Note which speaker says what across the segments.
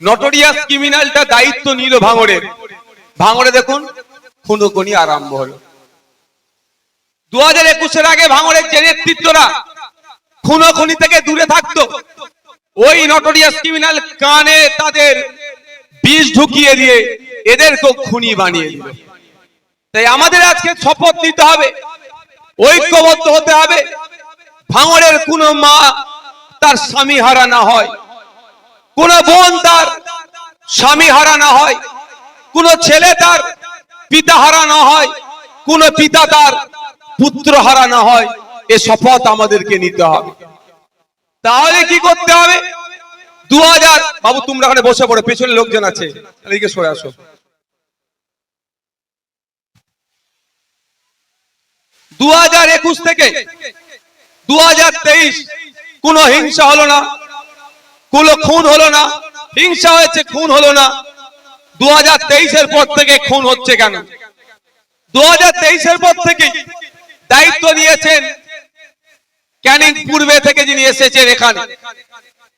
Speaker 1: Notorious ক্রিমিনালটা দায়িত্ব নিল ভাঙড়ের। ভাঙড়ে দেখুন খুনোখুনি আরম্ভ হলো। 2021-এর আগে ভাঙড়ের যে নেতৃত্বরা খুনোখুনি থেকে দূরে থাকতো, ওই নটোরিয়াস ক্রিমিনাল কানে তাদের বিষ ঢুকিয়ে দিয়ে এদেরকেও খুনি বানিয়ে দিল। তাই আমাদের আজকে শপথ নিতে হবে, ঐক্যবদ্ধ হতে হবে। ভাঙড়ের কোনো মা তার স্বামী হারা না হয়, কোন বোন তার স্বামী হারা না হয়, কোন ছেলে তার পিতা হারা না হয়, কোন পিতা তার পুত্র হারা না হয়। এ শপথ আমাদেরকে নিতে হবে। তাহলে কি করতে হবে? 2000 বাবু তোমরা ওখানে বসে পড়ো, পেছনে লোকজন আছে, এদিকে সরে আসো। 2021 থেকে 2023 কোনো হিংসা হলো না, কোনো খুন হলো না। হিংসা হয়েছে, খুন হলো না। 2023-এর পর থেকে খুন হচ্ছে কেন? 2023-এর পর থেকে দায়িত্ব নিয়েছেন ক্যানিং পূর্বে থেকে যিনি এসেছেন এখানে।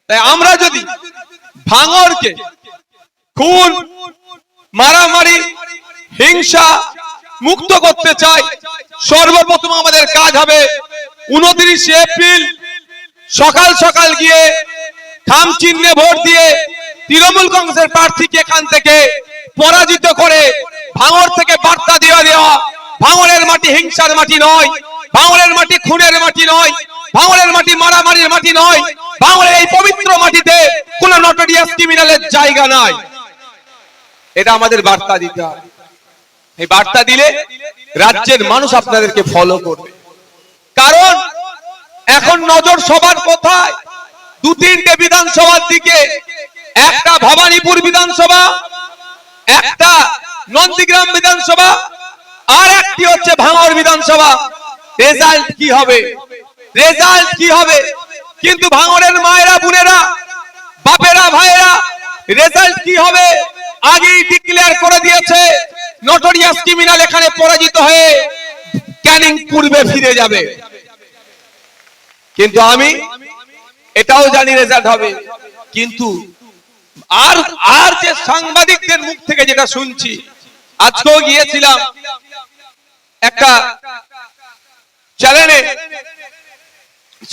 Speaker 1: তাই আমরা যদি ভাঙড়কে খুন, মারামারি, হিংসা মুক্ত করতে চাই, সর্বপ্রথম আমাদের কাজ হবে 29 এপ্রিল সকাল সকাল গিয়ে খাম চিহ্নে ভোট দিয়ে তৃণমূল কংগ্রেসের প্রার্থীকে এখান থেকে পরাজিত করে ভাঙড় থেকে বার্তা দিয়ে দেওয়া, ভাঙড়ের মাটি হিংসার মাটি নয়, ভাঙড়ের মাটি খুনের মাটি নয়, ভাঙড়ের মাটি মারামারির মাটি নয়, ভাঙড়ের এই পবিত্র মাটিতে কোন নটোরিয়াস ক্রিমিনালের জায়গা নাই। এটা আমাদের বার্তা দিতে হবে। এই বার্তা দিলে রাজ্যের মানুষ আপনাদেরকে ফলো করবে। কারণ এখন নজর সবার কোথায়? 2-3টে বিধানসভার দিকে, একটা ভবানীপুর বিধানসভা, একটা নন্দীগ্রাম বিধানসভা, আর একটি হচ্ছে ভাঙড় বিধানসভা। রেজাল্ট কি হবে? রেজাল্ট কি হবে? কিন্তু ভাঙড়ের মায়েরা, বোনেরা, বাপেরা, ভাইয়েরা, রেজাল্ট কি হবে আগেই ডিক্লেয়ার করে দিয়েছে। নটোরিয়াস ক্রিমিনাল এখানে পরাজিত হয়ে ক্যানিং পূর্বে ফিরে যাবে। কিন্তু আমি এটাও জানি রেজাল্ট হবে। কিন্তু আর যে সাংবাদিকদের মুখ থেকে যেটা শুনছি, আজকেও গিয়েছিলাম একটা চ্যানেলে,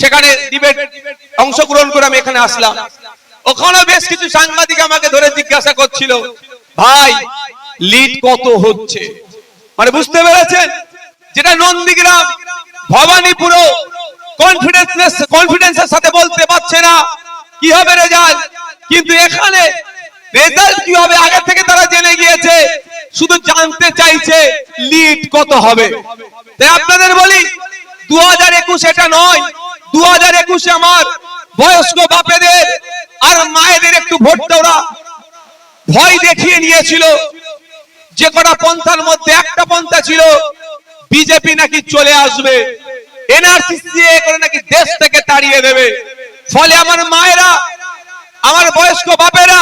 Speaker 1: সেখানে ডিবেট অংশগ্রহণ করে আমি এখানে আসলাম। ওখানে বেশ কিছু সাংবাদিক আমাকে ধরে জিজ্ঞাসা করছিল, ভাই লিড কত হচ্ছে? মানে বুঝতে পেরেছেন, যেটা নন্দীগ্রাম, ভবানীপুরও কনফিডেন্সের সাথে বলতে পারছে না কি হবে রেজাল্ট। কিন্তু এখানে রেজাল্ট কি হবে আগে থেকে তারা জেনে গিয়েছে, শুধু জানতে চাইছে লিড কত হবে। তাই আপনাদের বলি, 2021 এটা নয়, 2021-এ আমার বয়স্ক বাপেদের আর মায়েদের একটু ভোটটা ওরা ভয় দেখিয়ে নিয়েছিল। যে কটা পন্থার মধ্যে একটা পন্থা ছিল বিজেপি নাকি চলে আসবে, এনআরসি সিএ করে নাকি দেশ থেকে তাড়িয়ে দেবে। ফলে আমার মায়েরা, আমার বয়স্ক বাপেরা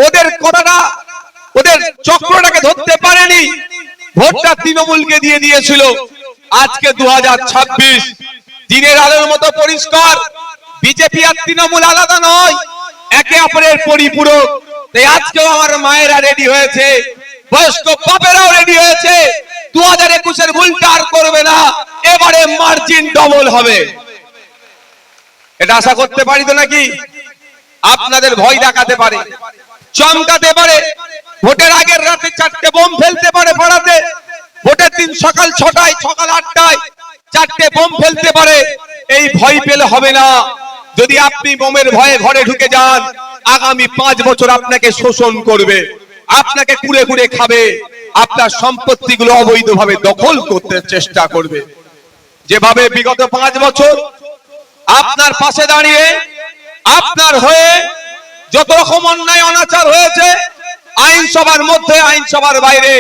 Speaker 1: ওদের কথাটা, ওদের চক্রটাকে ধরতে পারেনি, ভোটটা তৃণমূলকে দিয়ে দিয়েছিল। আজকে 2026 দিনের আলোর মতো পরিষ্কার, বিজেপি আর তৃণমূল আলাদা নয়, একে অপরের পরিপূরক। তাই আজকেও আমার মায়েরা রেডি হয়েছে, বয়স্ক বাপেরাও রেডি হয়েছে। 2021-এর ভুলটা আর করবে না, এবারে মার্জিন ডবল হবে। এটা আশা করতে পারি তো নাকি? আপনাদের ভয় দেখাতে পারে, চমকাতে পারে, ভোটের আগের রাতে 4টে বোম ফেলতে পারে পাড়াতে, ভোটের দিন সকাল 6টায়, সকাল 8টায় 4টে বোম ফেলতে পারে। এই ভয় পেলে হবে না। যদি আপনি বোমের ভয়ে ঘরে ঢুকে যান, আগামী 5 বছর আপনাকে শোষণ করবে, আপনাকে কুড়ে কুড়ে খাবে, আপনার সম্পত্তিগুলো অবৈধভাবে দখল করতে চেষ্টা করবে। যেভাবে বিগত 5 বছর আপনার পাশে দাঁড়িয়ে, আপনার হয়ে যত রকম অন্যায় অনাচার হয়েছে, আইনসভার মধ্যে, আইনসভার বাইরে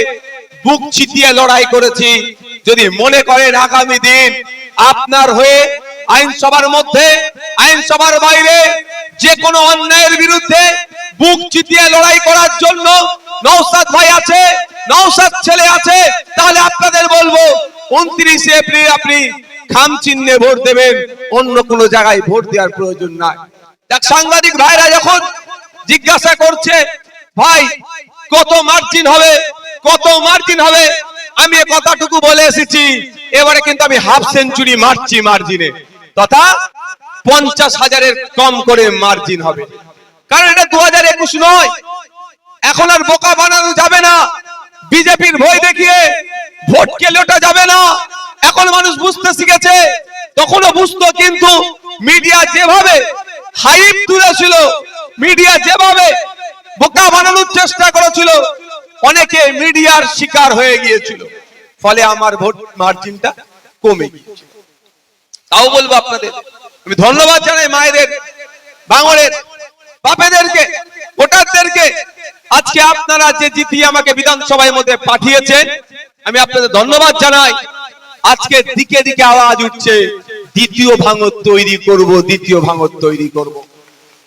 Speaker 1: বুক চিতিয়ে লড়াই করেছি। যদি মনে করেন আগামী দিন আপনার হয়ে আইনসভার মধ্যে, আইনসভার বাইরে যে কোনো অন্যায়ের বিরুদ্ধে বুক চিতিয়ে লড়াই করার জন্য নওশাদ ভাই আছে, নওশাদ ছেলে আছে, তাহলে আপনাদের বলবো 29 এপ্রিল আপনি খাম চিহ্নে ভোট দেবেন, অন্য কোনো জায়গায় ভোট দেওয়ার প্রয়োজন নাই। সাংবাদিক ভাইরা যখন জিজ্ঞাসা করছে ভাই কত মার্জিন হবে, কত মার্জিন হবে। আমি এই কথাটুকু বলে এসেছি, এবারে কিন্তু আমি হাফ সেঞ্চুরি মারছি মার্জিনে, তথা 50,000-এর কম করে মার্জিন হবে। কারণ এটা 2021 নয়, এখন আর বোকা বানানো যাবে না, বিজেপির ভয় দেখিয়ে ভোটকে লোটা যাবে না। এখন মানুষ বুঝতে শিখেছে, তখনও বুঝতো কিন্তু মিডিয়া যেভাবে হাইপ তুলেছিল, মিডিয়া যেভাবে বোকা বানানোর চেষ্টা করেছিল, অনেকে মিডিয়ার শিকার হয়ে গিয়েছিল, ফলে আমার ভোট মার্জিনটা কমে গিয়েছিল। তাও বলবো আপনাদের, আমি ধন্যবাদ জানাই মায়েদের, বাঙরের বাপেদেরকে, ভোটারদেরকে। আজকে আপনারা যে জিতিয়ে আমাকে বিধানসভার মধ্যে পাঠিয়েছেন, আমি আপনাদের ধন্যবাদ জানাই। আজকে দিকে দিকে আওয়াজ উঠছে দ্বিতীয় ভাঙর তৈরি করব, দ্বিতীয় ভাঙর তৈরি করব।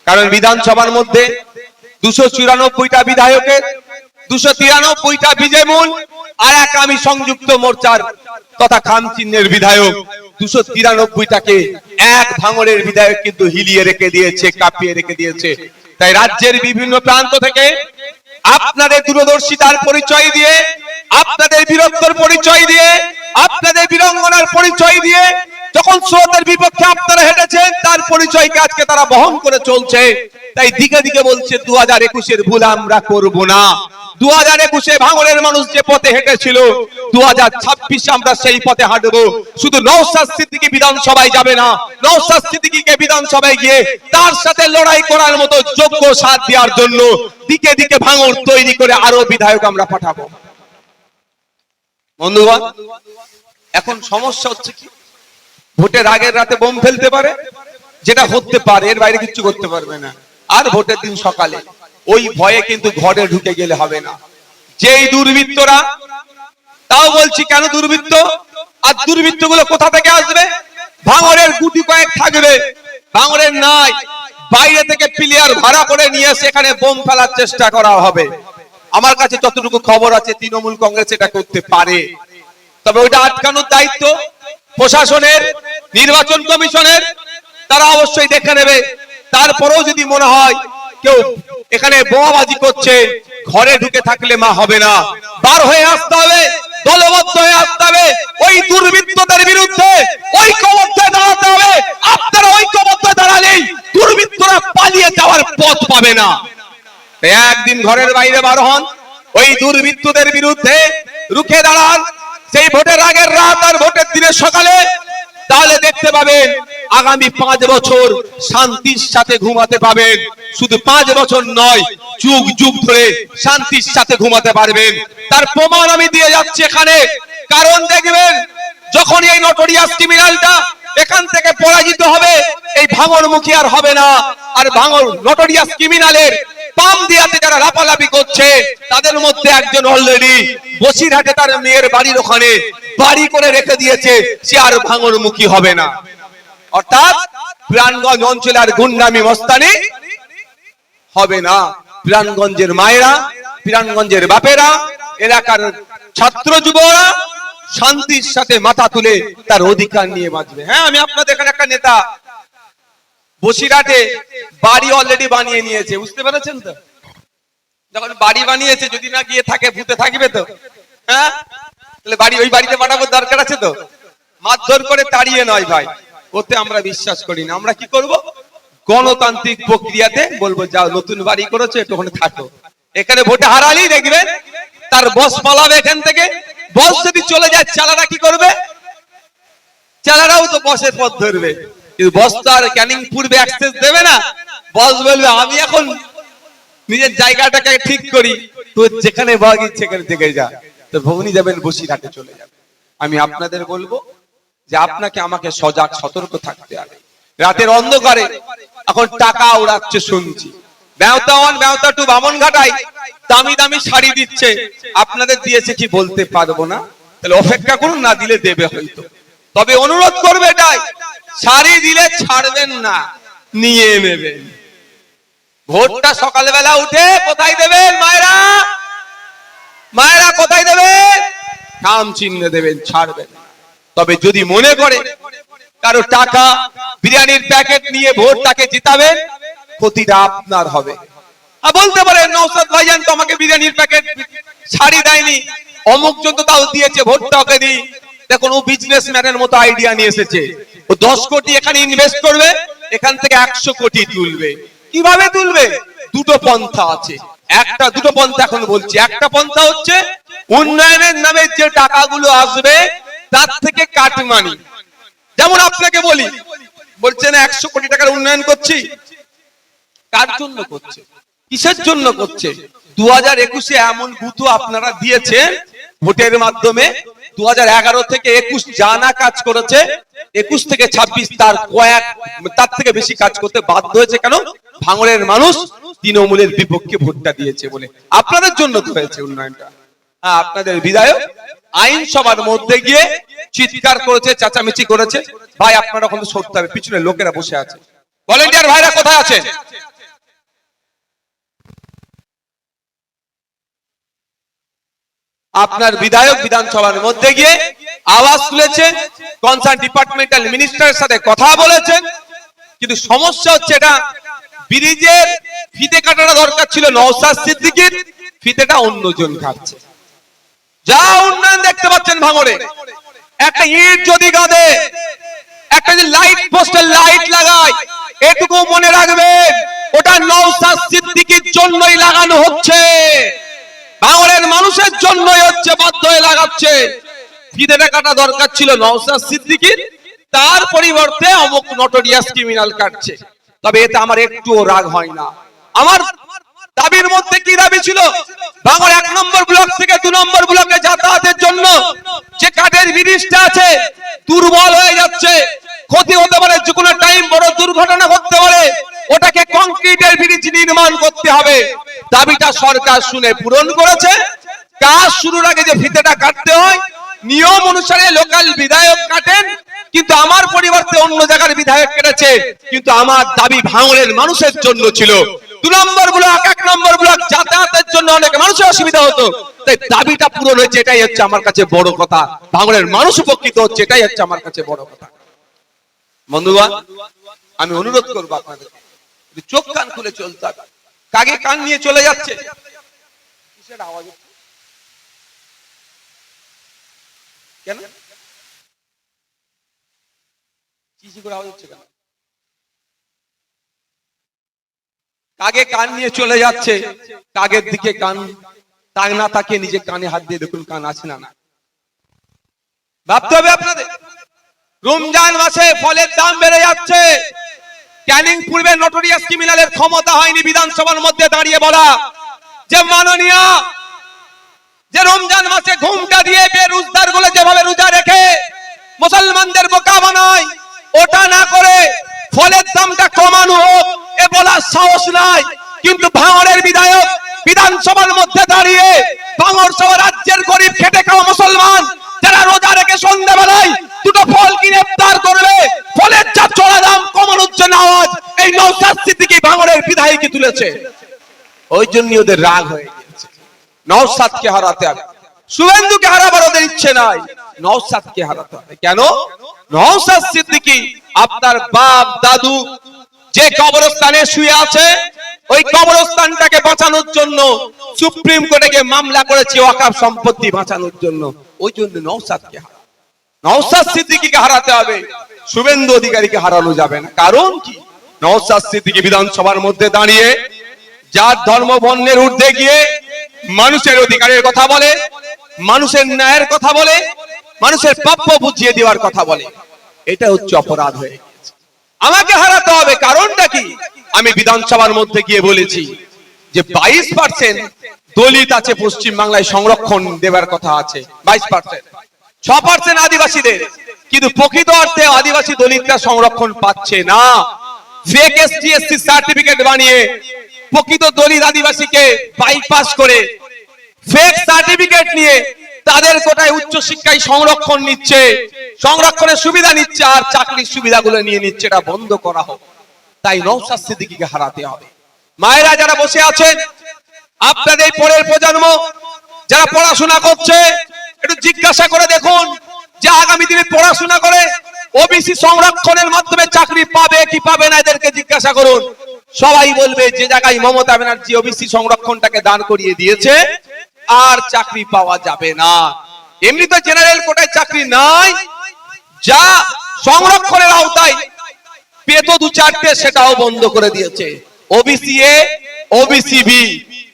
Speaker 1: কারণ বিধানসভার মধ্যে 294টা বিধায়কের 293টা বিজেমূল আর এক আমি সংযুক্ত মোর্চার তথা খামচিহ্নের বিধায়ক, 293টাকে এক ভাঙরের বিধায়ক কিন্তু হিলিয়ে রেখে দিয়েছে, কাঁপিয়ে রেখে দিয়েছে। তাই রাজ্যের বিভিন্ন প্রান্ত থেকে আপনাদের দূরদর্শিতার পরিচয় দিয়ে, আপনাদের বীরত্বের পরিচয় দিয়ে, আপনাদের বীরাঙ্গনার পরিচয় দিয়ে যখন স্রোতের বিপক্ষে আপনারা হেঁটেছেন, তার পরিচয়কে আজকে তারা বহন করে চলছে। তাই দিকে দিকে বলছে 2021-এর ভুল আমরা করব না। 2021-এ ভাঙড়ের মানুষ যে পথে হেঁটেছিল, 2026-এ আমরা সেই পথে হাঁটবো। শুধু নওশাদ সিদ্দিকী বিধানসভায় যাবে না, নওশাদ সিদ্দিকীকে বিধানসভায় গিয়ে তার সাথে লড়াই করার মতো যোগ্য সাথ দেওয়ার জন্য দিকে দিকে ভাঙড় তৈরি করে আরো বিধায়ক আমরা পাঠাবো। বন্ধুগণ, এখন সমস্যা হচ্ছে কি, ভোটের আগের রাতে বোম ফেলতে পারে, যেটা হতে পারে, এর বাইরে কিছু করতে পারবে না। আর ভোটের দিন সকালে ওই ভয়ে কিন্তু ঘরে ঢুকে গেলে হবে না। যেই দুর্বৃত্তরা, তাও বলছি কেন দুর্বৃত্ত, আর দুর্বৃত্তগুলো কোথা থেকে আসবে? ভাঙড়ের গুটি কয়েক থাকবে, ভাঙড়ের নাই, বাইরে থেকে প্লেয়ার ভাড়া করে নিয়ে সেখানে বোম ফেলার চেষ্টা করা হবে। আমার কাছে যতটুকু খবর আছে তৃণমূল কংগ্রেস এটা করতে পারে, তবে ওইটা আটকানোর দায়িত্ব প্রশাসনের, নির্বাচন কমিশনের, তারা অবশ্যই দেখে নেবে। তারপরেও যদি মনে হয় কেউ এখানে বোমাবাজি করছে, ঘরে ঢুকে থাকলে মা হবে না, বার হয়ে আসতে হবে, দলবদ্ধ হয়ে আসতে হবে, ওই দুর্বৃত্তদের বিরুদ্ধে ঐক্যবদ্ধ দাঁড়াতে হবে। আপনারা ঐক্যবদ্ধ দাঁড়ালেই দুর্বৃত্তরা পালিয়ে যাওয়ার পথ পাবে না। একদিন ঘরের বাইরে বার হন, ওই দুর্বৃত্তদের বিরুদ্ধে রুখে দাঁড়ান, সেই ভোটের আগের রাত আর ভোটের দিনের সকালে, তাহলে দেখতে পাবেন আগামী 5 বছর শান্তির সাথে ঘুমাতে পাবেন। শুধু 5 বছর নয়, যুগ যুগ ধরে শান্তির সাথে ঘুমাতে পারবেন। তার প্রমাণ আমি দিয়ে যাচ্ছি এখানে। কারণ দেখবেন, যখন এই নটোরিয়াস ক্রিমিনালটা এখান থেকে পরাজিত হবে, এই ভাঙড়মুখী আর হবে না। আর ভাঙড় নটোরিয়াস ক্রিমিনালের পাম দিয়াতে যারা লাপালাপি করছে, তাদের মধ্যে একজন অলরেডি বসিরহাটে তার মেয়ের বাড়ির ওখানে বাড়ি করে রেখে দিয়েছে, সে আর ভাঙড়মুখী হবে না। অর্থাৎ প্রাণগঞ্জ অঞ্চলে আর গুন্ডামি মস্তানি হবে না। প্রাণগঞ্জের মায়েরা, প্রাণগঞ্জের বাপেরা, এলাকার ছাত্র যুবরা শান্তির সাথে মাথা তুলে তার অধিকার নিয়ে বাঁচবে। হ্যাঁ, আমি আপনাদের এখানে একটা নেতা বসিরহাটে বাড়ি অলরেডি বানিয়ে নিয়েছে, বুঝতে পেরেছেন তো? যখন বাড়ি বানিয়েছে, যদি না গিয়ে থাকে ভূতে থাকবে তো। হ্যাঁ, তাহলে বাড়ি ওই বাড়িতে পাঠাবার দরকার আছে তো? মারধর করে তাড়িয়ে নয় ভাই, ওতে আমরা বিশ্বাস করি না। আমরা কি করব? গণতান্ত্রিক প্রক্রিয়াতে বলবো, যাও নতুন বাড়ি করেছো, একটু ওখানে থাকো। এখানে ভোটে হারালেই দেখবেন তার বস পালাবে এখান থেকে। বস যদি চলে যায়, চালারা কি করবে? চালারাও তো বসের পথ ধরবে, কিন্তু বস তো আর ক্যানিং পূর্বে অ্যাক্সেস দেবে না। বস বলবে, আমি এখন নিজের জায়গাটাকে ঠিক করি, তো যেখানে ভাগ ইচ্ছে সেখানে থেকে যা। তো ভবনী যাবেন, বসিরহাটে চলে যাবে। আমি আপনাদের বলবো যে আপনাকে আমাকে সজাগ সতর্ক থাকতে হবে। রাতের অন্ধকারে এখন টাকা উড়াচ্ছে শুনছি, বেওতা 1 বেওতা 2 বামনঘাটায় দামি দামি শাড়ি দিচ্ছে। আপনাদের দিয়েছে কি বলতে পারবো না, তাহলে অপেক্ষা করুন, না দিলে দেবে হয়তো। তবে অনুরোধ করবে এটাই, শাড়ি দিলে ছাড়বেন না, নিয়ে নেবেন। ভোটটা সকালবেলা উঠে কোথায় দেবেন? মায়েরা, মায়েরা কোথায় দেবেন? নাম চিহ্ন দেবেন, ছাড়বেন। তবে যদি মনে করে কারো টাকা, বিরিয়ানির প্যাকেট নিয়ে ভোটটাকে জিতাবেন, ক্ষতিটা আপনার হবে। বলতে পারে নওশাদ ভাইজান তো আমাকে বিরিয়ানির প্যাকেট শাড়ি দেয়নি, অমুক জন তো তাও দিয়েছে, ভোটটা ওকে দিই। দেখুন ও বিজনেসম্যানের মতো আইডিয়া নিয়ে এসেছে, ও 10 কোটি এখানে ইনভেস্ট করবে, এখান থেকে 100 কোটি তুলবে। কিভাবে তুলবে? দুটো পন্থা আছে। দুটো পন্থা এখন বলছি। একটা পন্থা হচ্ছে উন্নয়নের নামে যে টাকাগুলো আসবে তার থেকে কাটমানি। যেমন আপনাকে বলি, বলছেন 100 কোটি টাকার উন্নয়ন করছি, কার জন্য করছে, কিসের জন্য করছে? 2021-এ এমন বুথ আপনারা দিয়েছেন ভোটের মাধ্যমে, 2011 থেকে 21 জানা কাজ করেছে, 21 থেকে 26 তার থেকে বেশি কাজ করতে বাধ্য হয়েছে। কেন? ভাঙড়ের মানুষ তৃণমূলের বিপক্ষে ভোটটা দিয়েছে বলে। আপনাদের জন্য তো হয়েছে উন্নয়নটা। আপনাদের বিধায়ক আইনসভার মধ্যে গিয়ে চিৎকার করেছে, চেঁচামেচি করেছে। ভাই আপনারা ওখানে সরতে হবে, পিছনে লোকেরা বসে আছে। ভলেন্টিয়ার ভাইরা কোথায় আছেন? আপনার বিধায়ক বিধানসভার মধ্যে গিয়ে আওয়াজ তুলেছেন, কনসার্ন ডিপার্টমেন্টাল মিনিস্টারের সাথে কথা বলেছেন, কিন্তু সমস্যা হচ্ছে এটা ব্রিজের ফিতে কাটাটা দরকার ছিল নওশাদ সিদ্দিকীর, ফিতেটা অন্যজন কাটছে। যা উন্নয়ন দেখতে পাচ্ছেন ভাঙড়ে, একটা ইট যদি গাঁদে, একটা যদি লাইট পোস্টে লাইট লাগায়, এটুকু মনে রাখবেন ওটা নওশাদ সিদ্দিকীর জন্যই লাগানো হচ্ছে, ভাঙড়ের মানুষের জন্যই হচ্ছে, বাধ্য হয়ে লাগাচ্ছে। ফিতেটা কাটা দরকার ছিল নওশাদ সিদ্দিকীর, তার পরিবর্তে অমুক নটোরিয়াস ক্রিমিনাল কাটছে। তবে এতে আমার একটুও রাগ হয় না। আমার দাবির মধ্যে কি দাবি ছিল? ভাঙড় 1 নম্বর ব্লক থেকে 2 নম্বর ব্লকে যাতায়াতের জন্য যে কাঠের ব্রিজটা আছে দুর্বল হয়ে যাচ্ছে, ক্ষতি হতে পারে, যে কোনো টাইম বড় দুর্ঘটনা ঘটতে পারে, ওটাকে কংক্রিটের ব্রিজ নির্মাণ করতে হবে। দাবিটা সরকার শুনে পূরণ করেছে। কাজ শুরুর আগে যে ফিতেটা কাটতে হয় নিয়ম অনুসারে লোকাল বিধায়ক কাটেন, কিন্তু আমার পরিবর্তে অন্য জায়গার বিধায়ক কেটেছে। কিন্তু আমার দাবি ভাঙড়ের মানুষের জন্য ছিল। 2 নম্বর ব্লক 1 নম্বর ব্লক যাতায়াতের জন্য অনেক মানুষের অসুবিধা হতো, তাই দাবিটা পূরণ হয়েছে, এটাই হচ্ছে আমার কাছে বড় কথা। ভাঙড়ের মানুষ উপকৃত হচ্ছে, এটাই হচ্ছে আমার কাছে বড় কথা। বন্ধুগণ, আমি অনুরোধ করবো আপনাদের চোখ কান খুলে চলতে হবে। কাকে কান নিয়ে চলে যাচ্ছে? কিসের আওয়াজ হচ্ছে? কেন চিচি করে আওয়াজ হচ্ছে কেন? কাকে কান নিয়ে চলে যাচ্ছে? কাকের দিকে কান তাক না তাকিয়ে নিজে কানে হাত দিয়ে দেখুন কান আছে না না। ভাবতে হবে আপনাদের। রমজান মাসে ফলের দাম বেড়ে যাচ্ছে। ক্যানিং পূর্বে নটোরিয়াস ক্রিমিনালের ক্ষমতা হয়নি বিধানসভার মধ্যে দাঁড়িয়ে বলা যে মাননীয়, যে রমজান মাসে ঘুমটা দিয়ে বেরোজগার গুলো যেভাবে রোজা রেখে মুসলমানদের বোকা বানায়, ওটা না করে ফলের দামটা কমানো হোক, এ বলার সাহস নাই। কিন্তু ভাঙড়ের বিধায়ক বিধানসভার মধ্যে দাঁড়িয়ে ভাঙড় সহ রাজ্যের গরিব খেটে খাওয়া মুসলমান যারা রোজা রেখে সন্ধ্যাবেলায় দুটো ফল কিনে ইফতার করবে, ফলের যা চড়া দাম কমানোর জন্য আওয়াজ এই নওশাদ সিদ্দিকী ভাঙড়ের বিধায়কই তুলেছে। ওই জন্য ওদের রাগ হয়ে গেছে। নওশাদকে হারাতে হবে, শুভেন্দুকে হারাবার ওদের ইচ্ছে নাই, নওশাদকে হারাতে হবে। কেন? নওশাদ সিদ্দিকী আপনার বাপ দাদু যে কবরস্থানে শুয়ে আছে, ওই কবরস্থানটাকে বাঁচানোর জন্য সুপ্রিম কোর্টে গিয়ে মামলা করেছে ওয়াকফ সম্পত্তি বাঁচানোর জন্য। ওই জন্য নওশাদকে নওশাদ সিদ্দিকীকে হারাতে হবে, শুভেন্দু অধিকারীকে হারানো যাবে না। কারণ কি? নওশাদ সিদ্দিকী বিধানসভার মধ্যে দাঁড়িয়ে যার ধর্ম বর্ণের ঊর্ধ্বে গিয়ে মানুষের অধিকারের কথা বলে, মানুষের ন্যায়ের কথা বলে, মানুষের প্রাপ্য বুঝিয়ে দেওয়ার কথা বলে, এটা হচ্ছে অপরাধ হয়ে গেছে। আমাকে হারাতে হবে। কারণটা কি? আমি বিধানসভার মধ্যে গিয়ে বলেছি যে 22% দলিত আছে পশ্চিম বাংলায়, সংরক্ষণ দেওয়ার কথা আছে 22%, 6% আদিবাসীদের, কিন্তু প্রকৃত অর্থে আদিবাসী দলিতরা সংরক্ষণ পাচ্ছে না। ফেক এসটি/এসসি সার্টিফিকেট বানিয়ে প্রকৃত দলিত আদিবাসীকে বাইপাস করে ফেক সার্টিফিকেট নিয়ে তাদের কোটায় উচ্চশিক্ষায় সংরক্ষণ নিচ্ছে, সংরক্ষণের সুবিধা নিচ্ছে, আর চাকরির সুবিধাগুলো নিয়ে নিচ্ছে। এটা বন্ধ করা হোক। তাই নওশাদ সিদ্দিকীকে হারাতে হবে। মায়েরা যারা বসে আছেন, আপনাদের পরের প্রজন্ম যারা পড়াশোনা করছে, একটু জিজ্ঞাসা করে দেখুন যে আগামী দিনে পড়াশোনা করে ওবিসি সংরক্ষণের মাধ্যমে চাকরি পাবে কি পাবে না, এদেরকে জিজ্ঞাসা করুন। সবাই বলবে যে জায়গায় মমতা ব্যানার্জি ওবিসি সংরক্ষণটাকে দান করিয়ে দিয়েছে আর চাকরি পাওয়া যাবে না। এমনি তো জেনারেল কোটায় চাকরি নাই, যা সংরক্ষণের আওতায় পেতো দু চারটে সেটাও বন্ধ করে দিয়েছে। ওবিসি এ ওবিসি বি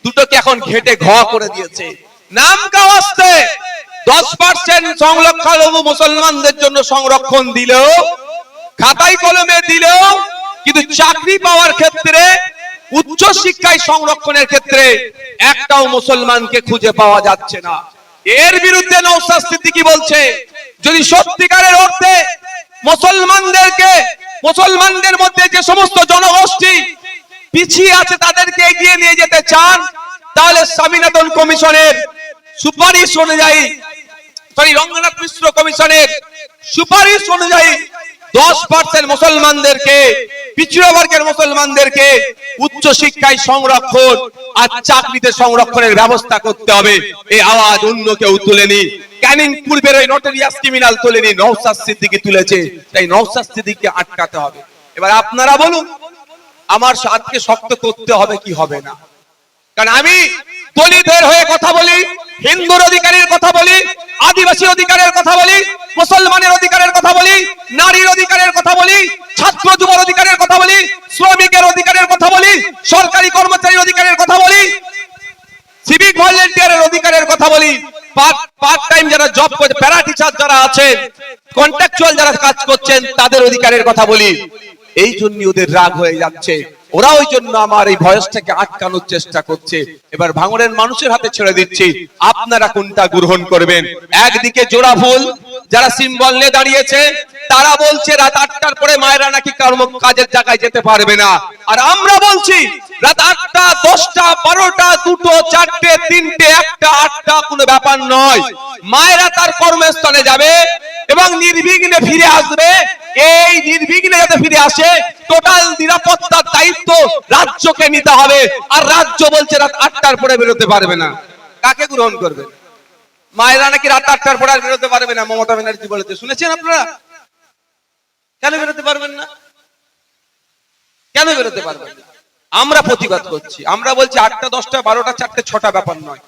Speaker 1: দুটোকে এখন ঘেটে ঘ করে দিয়েছে। নাম কাওয়াস্তে 10% সংখ্যালঘু মুসলমানদের জন্য সংরক্ষণ দিলেও, খাতায় কলমে দিলেও, কিন্তু চাকরি পাওয়ার ক্ষেত্রে, উচ্চ শিক্ষায় সংরক্ষণের ক্ষেত্রে একটাও মুসলমানকে খুঁজে পাওয়া যাচ্ছে না। এর বিরুদ্ধে নওশাদ সিদ্দিকী বলছে, যদি সত্যিকারের অর্থে মুসলমানদের মধ্যে যে সমস্ত জনগোষ্ঠী পিছিয়ে আছে তাদেরকে এগিয়ে নিয়ে যেতে চান, তাহলে স্বামীনাথন কমিশনের সুপারিশ অনুযায়ী, রঙ্গনাথ মিশ্র কমিশনের সুপারিশ অনুযায়ী 10% মুসলমানদেরকে, পিছিয়ে বর্গের মুসলমানদেরকে উচ্চ শিক্ষায় সংরক্ষণ আর চাকরিতে সংরক্ষণের ব্যবস্থা করতে হবে। এই আওয়াজ অন্য কেউ তুলেনি। ক্যানিং পূর্বের ওই নটোরিয়াস ক্রিমিনাল তুলেনি, নওশাদ সিদ্দিকী তুলেছে। তাই নওশাদ সিদ্দিকীকে আটকাতে হবে। এবার আপনারা বলুন, আমার সাথকে শক্ত করতে হবে কি হবে না? কারণ আমি দলিতের হয়ে কথা বলি, হিন্দুর অধিকারের কথা বলি, আদিবাসী অধিকারের কথা বলি, মুসলমানের অধিকারের কথা বলি, নারীর অধিকারের কথা বলি, ছাত্র যুবর অধিকারের কথা বলি, শ্রমিকের অধিকারের কথা বলি, সরকারি কর্মচারীর অধিকারের কথা বলি, সিভিক ভলেন্টিয়ারের অধিকারের কথা বলি, পার্ট টাইম যারা জব করছে, প্যারা টিচার যারা আছেন, কন্ট্রাকচুয়াল যারা কাজ করছেন তাদের অধিকারের কথা বলি। এই জন্য ওদের রাগ হয়ে যাচ্ছে। ওরা ওই জন্য আমার এই ভয়েসটাকে আটকানোর চেষ্টা করছে। এবার ভাঙড়ের মানুষের হাতে ছেড়ে দিচ্ছি, আপনারা কোনটা গ্রহণ করবেন। একদিকে জোড়া ফুল যারা সিম্বল নিয়ে দাঁড়িয়েছে, তারা বলছে রাত 8টার পরে মায়েরা নাকি কাজের জায়গায় যেতে পারবে না। আর আমরা বলছি রাত 8টা, 10টা, 12টা, 2টো, 4টে, 3টে, 1টা, 8টা কোনো ব্যাপার নয়। মায়েরা তার কর্মস্থলে যাবে এবং নির্বিঘ্নে ফিরে আসবে। এই নির্বিঘ্নে যাতে ফিরে আসে, টোটাল নিরাপত্তার দায়িত্ব রাজ্যকে নিতে হবে। আর রাজ্য বলছে রাত 8টার পরে বেরোতে পারবে না। কাকে গ্রহণ করবে? মায়েরা নাকি রাত 8টার পরে আর বেরোতে পারবে না, মমতা ব্যানার্জি বলেছে। শুনেছেন আপনারা? কেন বেরোতে পারবেন না? কেন বেরোতে পারবেন না? আমরা প্রতিবাদ করছি। আমরা বলছি 8টা, 10টা, 12টা, 4টে, 6টা ব্যাপার নয়।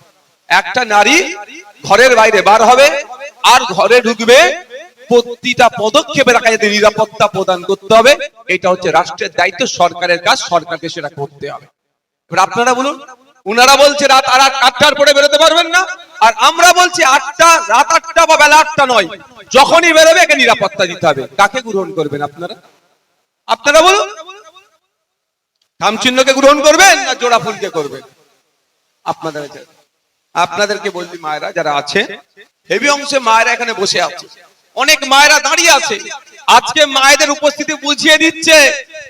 Speaker 1: একটা নারী ঘরের বাইরে বার হবে আর ঘরে ঢুকবে, প্রতিটা পদক্ষেপে রাখা যাতে নিরাপত্তা প্রদান করতে হবে। এটা হচ্ছে রাষ্ট্রের দায়িত্ব, সরকারের কাজ, সরকারকে সেটা করতে হবে। এবার আপনারা বলুন, উনারা বলছে রাত 8টার পরে বেরোতে পারবেন না, আর আমরা বলছি রাত 8টা বা বেলা 8টা নয়, যখনই বেরোবে একে নিরাপত্তা দিতে হবে। কাকে গ্রহণ করবেন আপনারা? আপনারা বলুন, খামচিহ্নকে গ্রহণ করবেন না জোড়া ফুলকে করবেন? আপনাদেরকে বলছি, মায়েরা যারা আছে, হেভি অংশে মায়েরা এখানে বসে আছে, অনেক মায়েরা দাঁড়িয়ে আছে। আজকে মায়েদের উপস্থিতি বুঝিয়ে দিচ্ছে,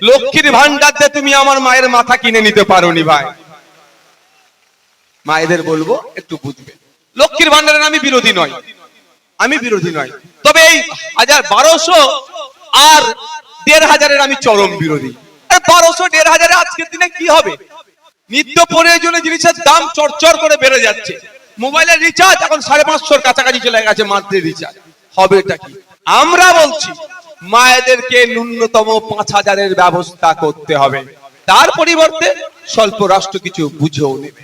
Speaker 1: লক্ষ্মীর ভান্ডার দিয়ে তুমি আমার মায়ের মাথা কিনে নিতে পারোনি ভাই। মায়েদের বলবো একটু বুঝবে। লক্ষ্মীর ভান্ডারের আমি বিরোধী নয়, তবে এই 1200 আর 1500 আমি চরম বিরোধী। 1200, 1500 আজকের দিনে কি হবে? নিত্য প্রয়োজনীয় জিনিসের দাম চড়চড় করে বেড়ে যাচ্ছে। মোবাইলের রিচার্জ এখন 550-র কাছাকাছি চলে গেছে, মান্থলি রিচার্জ। হবেটা কি? আমরা বলছি মায়েদেরকে ন্যূনতম 5000-এর ব্যবস্থা করতে হবে। তার পরিবর্তে স্বল্প রাষ্ট্র কিছু বুঝেও নেবে।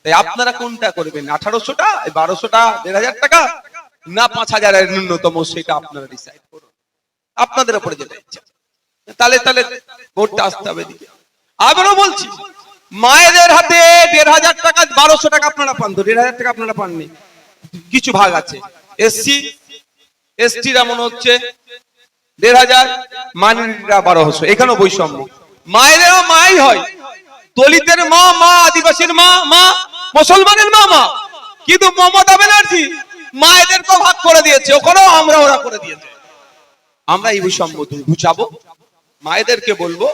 Speaker 1: তাই আপনারা কোনটা করবেন? 1800টা, 1200টা, 1500 টাকা, না 5000-এর ন্যূনতম? সেটা আপনারা ডিসাইড করুন, আপনাদের উপরে যেটা ইচ্ছা। তাহলে ভোটটা আসতে হবে দিকে। আবারও বলছি, মায়েদের হাতে 1500 টাকা, 1200 টাকা আপনারা পান তো, 1500 টাকা আপনারা পাননি, কিছু ভাগ আছে। এসটিরা মনে হচ্ছে 1500, মাইনরিটিরা 1200, এখানেও বৈষম্য। মায়েদেরও মাই হয়, দলিতের মা, আদিবাসীর মা, মুসলমানের মা। কিন্তু মমতা ব্যানার্জি মায়েদেরকে ভাগ করে দিয়েছে, ওখানেও ওরা করে দিয়েছে। আমরা এই বৈষম্য বুঝাবো। মায়েদেরকে বলবো,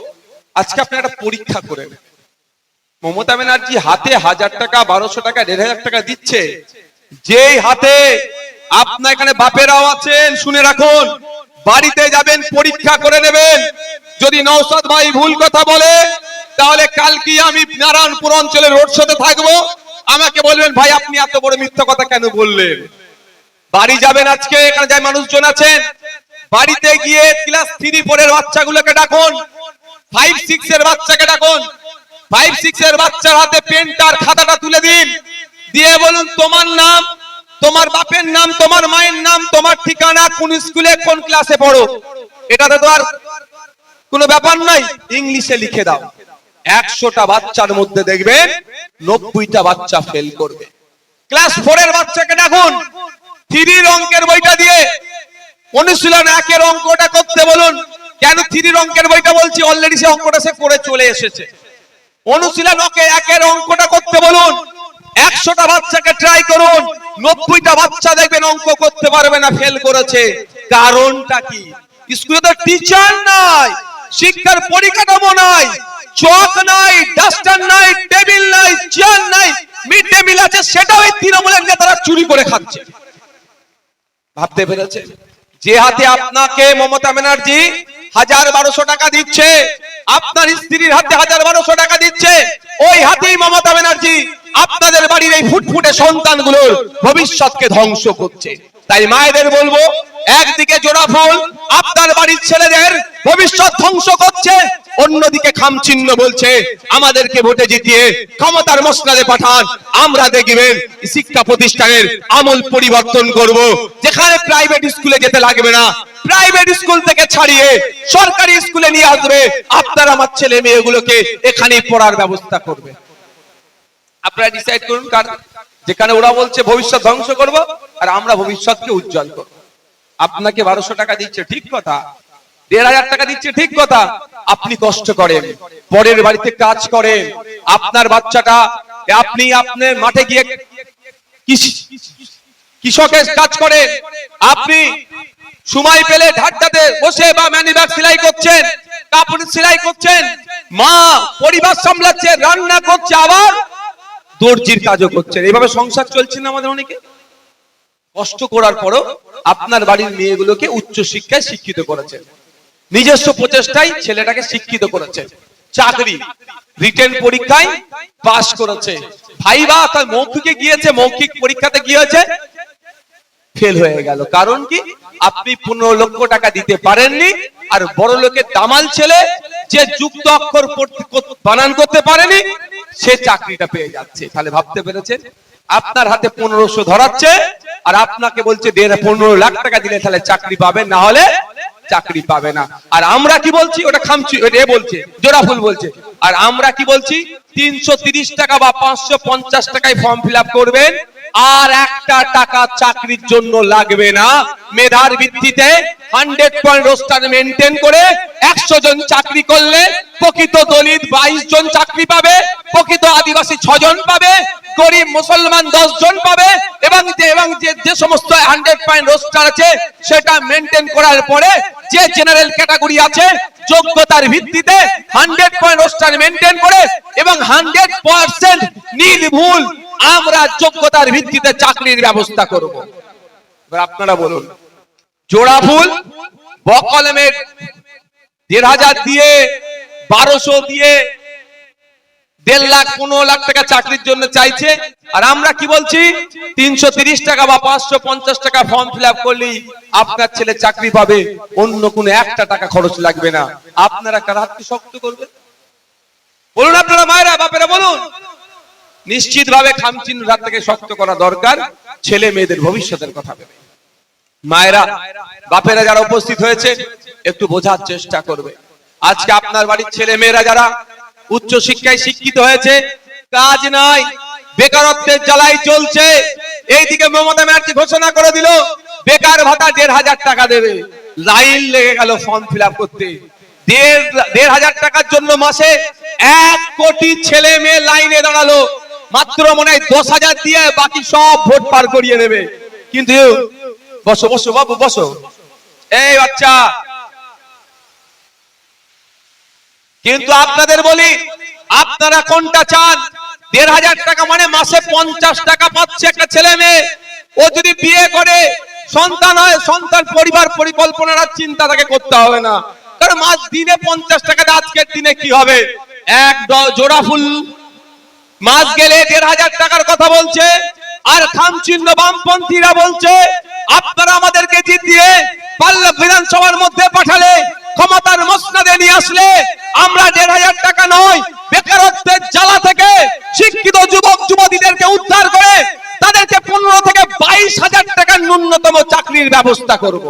Speaker 1: আজকে আপনি একটা পরীক্ষা করে নেন। মমতা ব্যানার্জি হাতে 1000 টাকা, 1200 টাকা, 1500 টাকা দিচ্ছে, যেই হাতে আপনার এখানে বাপেরাও আছেন, শুনে রাখুন, বাড়িতে যাবেন, পরীক্ষা করে নেবেন। যদি নওশাদ ভাই ভুল কথা বলে, তাহলে কালকে আমি নারায়ণপুর অঞ্চলের রোড শোতে থাকবো, আমাকে বলবেন ভাই আপনি এত বড় মিথ্যা কথা কেন বললেন। বাড়ি যাবেন, আজকে এখানে যাই মানুষজন আছেন, বাড়িতে গিয়ে ক্লাস 3-4 বাচ্চাগুলোকে ডাকুন, 5-6 এর বাচ্চাকে ডাকুন, 5-6 এর বাচ্চার হাতে পেনটার খাতাটা তুলে দিন, দিয়ে বলুন তোমার নাম, তোমার বাপের নাম, তোমার মায়ের নাম, তোমার ঠিকানা, কোন স্কুলে কোন ক্লাসে পড়ো। এটাতে তো আর কোনো ব্যাপার নাই, ইংলিশে লিখে দাও। 100টা বাচ্চার মধ্যে দেখবেন 90টা বাচ্চা ফেল করবে। ক্লাস 4 এর বাচ্চাকে ডাকুন, 3 অঙ্কের বইটা দিয়ে অনুশীলন 1 এর অঙ্কটা করতে বলুন। কেন 3 অঙ্কের বইটা বলছি, অলরেডি সে অঙ্কটা সে করে চলে এসেছে। অনুশীলন 1 এর অঙ্কটা করতে বলুন। 100টা বাচ্চাকে ট্রাই করুন, 90টা বাচ্চা দেখবেন অঙ্ক করতে পারবে না, ফেল করেছে। কারণটা কি? স্কুলে তো টিচার নাই, শিক্ষার পরিকাঠামো নাই, চক নাই, ডাস্টার নাই, টেবিল নাই, চেয়ার নাই, মিড ডে মিল আছে সেটাও এই তৃণমূলের নেতারা চুরি করে খাচ্ছে। ভাবতে পেরেছে? যে হাতে আপনাকে মমতা ব্যানার্জি 1000-1200 টাকা দিচ্ছে, আপনার স্ত্রীর হাতে 1000-1200 টাকা দিচ্ছে, ওই হাতেই মমতা ব্যানার্জি আপনাদের বাড়ির এই ফুটফুটে সন্তানগুলোর ভবিষ্যৎকে ধ্বংস করছে। তাই মায়েদের বলবো, একদিকে জোড়া ফুল আপনার বাড়ির ছেলেদের ভবিষ্যৎ ধ্বংস করছে, অন্যদিকে খামচিহ্ন বলছে আমাদেরকে ভোটে জিতিয়ে ক্ষমতার মসনদে পাঠান, আমরা দেখবেন শিক্ষা প্রতিষ্ঠানের আমূল পরিবর্তন করব। যেখানে প্রাইভেট স্কুলে যেতে লাগবে না, প্রাইভেট স্কুল থেকে ছাড়িয়ে সরকারি স্কুলে নিয়ে আসবে, আপনার আমার ছেলে মেয়েগুলোকে এখানেই পড়ার ব্যবস্থা করবে। আপনারা ডিসাইড করুন কার, যেখানে ওরা বলছে ভবিষ্যৎ ধ্বংস করব আর আমরা ভবিষ্যৎকে উজ্জ্বল করব। আপনাকে 1200 টাকা দিচ্ছে ঠিক কথা, 1500 টাকা দিচ্ছে ঠিক কথা, আপনি কষ্ট করেন, পরের বাড়িতে কাজ করেন, আপনার বাচ্চাটা আপনি আপনার মাঠে গিয়ে কৃষকের কাজ করেন, আপনি সময় পেলে ঢাড্ডাতে বসে বা ম্যানিব্যাগ সেলাই করছেন, কাপড় সেলাই করছেন, মা পরিবার সামলাচ্ছে, রান্না করছে, আবার দর্জির কাজও করছেন। এইভাবে সংসার চলছে না আমাদের অনেকে। কষ্ট করার পরও আপনার বাড়ির মেয়েগুলোকে উচ্চ শিক্ষায় শিক্ষিত করেছেন, নিজস্ব প্রচেষ্টায় ছেলেটাকে শিক্ষিত করেছে, চাকরি রিটেন পরীক্ষায় পাস করেছে, ভাইবা তার মৌখিকে গিয়েছে, মৌখিক পরীক্ষাতে গিয়েছে, ফেল হয়ে গেল। কারণ কি? আপনি 15 লক্ষ টাকা দিতে পারেননি, আর বড় লোকের দামাল ছেলে যে যুক্ত অক্ষর বানান করতে পারেনি সে চাকরিটা পেয়ে যাচ্ছে। তাহলে ভাবতে পেরেছেন? আপনার হাতে 1500 ধরাচ্ছে আর আপনাকে বলছে 15 লাখ টাকা দিলে তাহলে চাকরি পাবে, না হলে চাকরি পাবে না। আর আমরা কি বলছি? ওটা খামচি, এটা বলছে জোড়া ফুল বলছে। আর আমরা কি বলছি? 330 টাকা বা 550 টাকায় ফর্ম ফিল আপ করবেন, আর 1 টাকা চাকরির জন্য লাগবে না। মেধার ভিত্তিতে 100 পয়েন্ট রোস্টার মেনটেন করে 100 জন চাকরি করলে প্রকৃত দলিত 22 জন চাকরি পাবে, প্রকৃত আদিবাসী 6 জন পাবে, গরিব মুসলমান 10 জন পাবে, এবং যে সমস্ত 100 পয়েন্ট রোস্টার আছে সেটা মেনটেন করার পরে যে জেনারেল ক্যাটাগরি আছে যোগ্যতার ভিত্তিতে 100 পয়েন্ট রোস্টার মেনটেন করে এবং 100% নির্ভুল আমরা যোগ্যতার ভিত্তিতে চাকরির ব্যবস্থা করব। এবার আপনারা বলুন, জোড়া ফুল বকলমের 1500 দিয়ে 1200 দিয়ে 1.5 লাখ 15 লাখ টাকা চাকরির জন্য চাইছে, আর আমরা কি বলছি? 330 টাকা বা 550 টাকা ফর্ম ফিল আপ করলেই আপনার ছেলে চাকরি পাবে, অন্য কোনো 1 টাকা খরচ লাগবে না। আপনারা কার হাতকে শক্ত করবেন? বলুন আপনারা মায়েরা বাপেরা বলুন। নিশ্চিতভাবে খামচিহ্ন হাত থেকে শক্ত করা দরকার, ছেলে মেয়েদের ভবিষ্যতের কথা ভেবে। মায়েরা বাপেরা যারা উপস্থিত হয়েছে একটু বোঝার চেষ্টা করবে। আজকে আপনার বাড়ির ছেলে মেয়েরা যারা উচ্চ শিক্ষায় শিক্ষিত হয়েছে, কাজ নাই, বেকারত্বের জ্বালাই চলছে, এইদিকে মমতা ব্যানার্জি ঘোষণা করে দিল বেকার ভাতা 1500 টাকা দেবে, লাইন লেগে গেল ফর্ম ফিল আপ করতে। 1500 টাকার জন্য মাসে 1 কোটি ছেলে মেয়ে লাইনে দাঁড়ালো, মাত্র মনে হয় 10,000 দিয়ে বাকি সব ভোট পার করিয়ে নেবে। কিন্তু বসো বসো বাবু বসো, এই বাচ্চা, কিন্তু আপনাদের বলি আপনারা কোনটা চান? 1500 টাকা মানে মাসে 50 টাকা পাচ্ছে একটা ছেলে মেয়ে। ও যদি বিয়ে করে সন্তান হয়, সন্তান পরিবার পরিকল্পনার চিন্তা তাকে করতে হবে না, কারণ মাস দিনে 50 টাকাতে আজকের দিনে কি হবে? এক জোড়া ফুল মাস গেলে 1500 টাকার কথা বলছে। আর খামচিহ্ন বামপন্থীরা বলছে আপনারা আমাদেরকে জিতিয়ে পাল্লা বিধানসভার মধ্যে পাঠালে, ক্ষমতার মসনদে নিয়ে আসলে আমরা 1,500 টাকা নয়, বেকারত্বের জ্বালা থেকে শিক্ষিত যুবক যুবতীদেরকে উদ্ধার করে তাদেরকে 15 থেকে 22,000 টাকার ন্যূনতম চাকরির ব্যবস্থা করব।